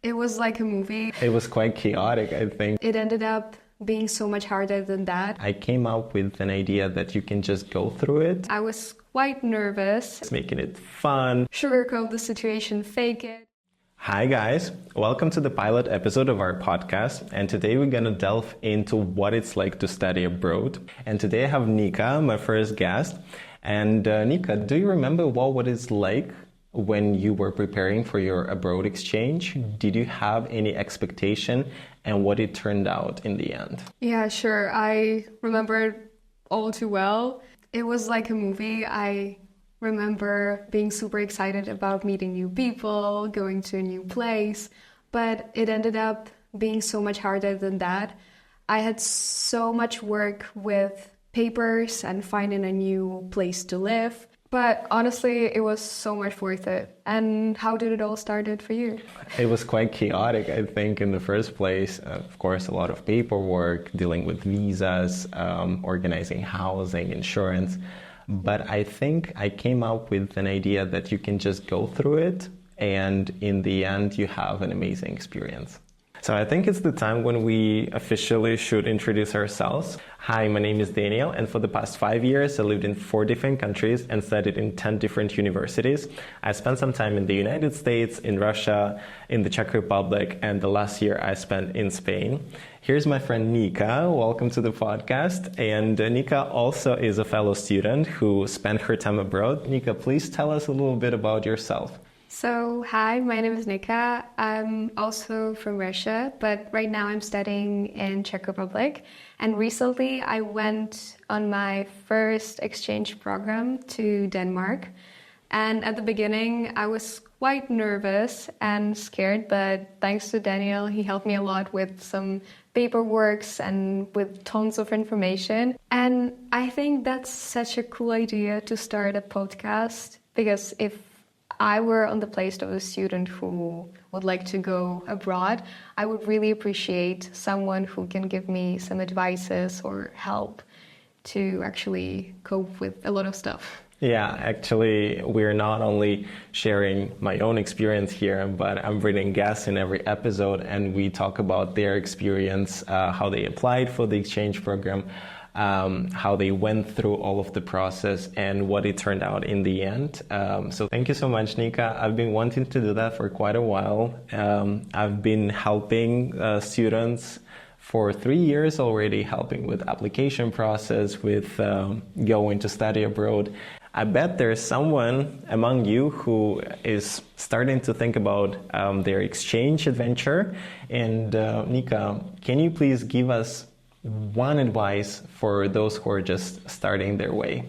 It was like a movie. It was quite chaotic, I think. It ended up being so much harder than that. I came up with an idea that you can just go through it. I was quite nervous. It's making it fun. Sugarcoat the situation, fake it. Hi guys, welcome to the pilot episode of our podcast, and today we're going to delve into what it's like to study abroad. And today I have Nika, my first guest. And Nika, do you remember what it's like when you were preparing for your abroad exchange? Did you have any expectation and what it turned out in the end? Yeah, sure. I remember it all too well. It was like a movie. I remember being super excited about meeting new people, going to a new place, but it ended up being so much harder than that. I had so much work with papers and finding a new place to live, but honestly, it was so much worth it. And how did it all started for you? It was quite chaotic, I think, in the first place. Of course, a lot of paperwork, dealing with visas, organizing housing, insurance. But I think I came up with an idea that you can just go through it and in the end you have an amazing experience. So I think it's the time when we officially should introduce ourselves. Hi, my name is Daniel, and for the past 5 years I lived in 4 different countries and studied in 10 different universities. I spent some time in the United States, in Russia, in the Czech Republic, and the last year I spent in Spain. Here's my friend Nika. Welcome to the podcast. And Nika also is a fellow student who spent her time abroad. Nika, please tell us a little bit about yourself. So, hi, my name is Nika. I'm also from Russia, but right now I'm studying in Czech Republic. And recently I went on my first exchange program to Denmark. And at the beginning I was quite nervous and scared, but thanks to Daniel, he helped me a lot with some paperworks and with tons of information. And I think that's such a cool idea to start a podcast, because if I were on the place of a student who would like to go abroad, I would really appreciate someone who can give me some advices or help to actually cope with a lot of stuff. Yeah, actually, we're not only sharing my own experience here, but I'm bringing guests in every episode and we talk about their experience, how they applied for the exchange program, how they went through all of the process and what it turned out in the end. So thank you so much, Nika. I've been wanting to do that for quite a while. I've been helping students for 3 years already, helping with application process, with going to study abroad. I bet there's someone among you who is starting to think about their exchange adventure. And Nika, can you please give us one advice for those who are just starting their way?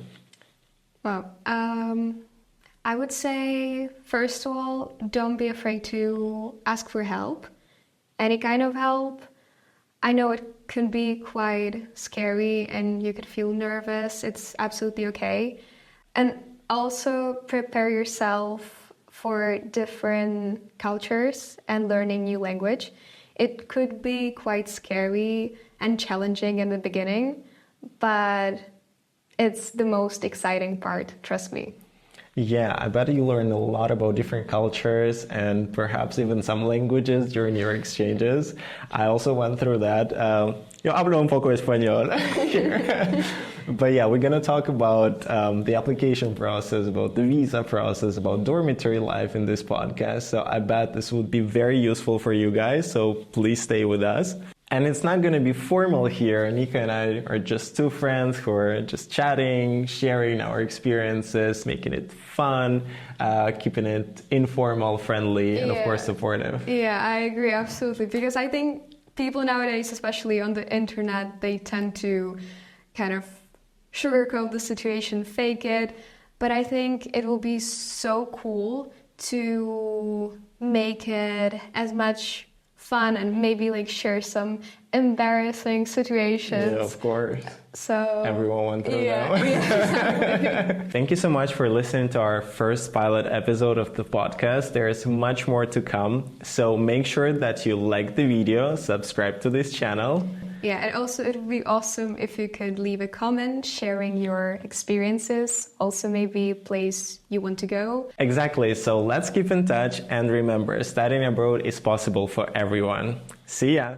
Well, I would say, first of all, don't be afraid to ask for help. Any kind of help. I know it can be quite scary and you could feel nervous. It's absolutely okay. And also prepare yourself for different cultures and learning new language. It could be quite scary and challenging in the beginning, but it's the most exciting part, trust me. Yeah, I bet you learn a lot about different cultures and perhaps even some languages during your exchanges. I also went through that. Yo hablo un poco español. But yeah, we're going to talk about the application process, about the visa process, about dormitory life in this podcast. So I bet this would be very useful for you guys. So please stay with us. And it's not going to be formal here. Nika and I are just 2 friends who are just chatting, sharing our experiences, making it fun, keeping it informal, friendly, and of course supportive. Yeah, I agree, absolutely. Because I think people nowadays, especially on the internet, they tend to kind of sugarcoat the situation, fake it. But I think it will be so cool to make it as much fun and maybe like share some embarrassing situations. Yeah, of course. So everyone went through that. Yeah. Thank you so much for listening to our first pilot episode of the podcast. There is much more to come. So make sure that you like the video, subscribe to this channel. Yeah, and also it would be awesome if you could leave a comment sharing your experiences, also maybe a place you want to go. Exactly. So let's keep in touch, and remember, studying abroad is possible for everyone. See ya!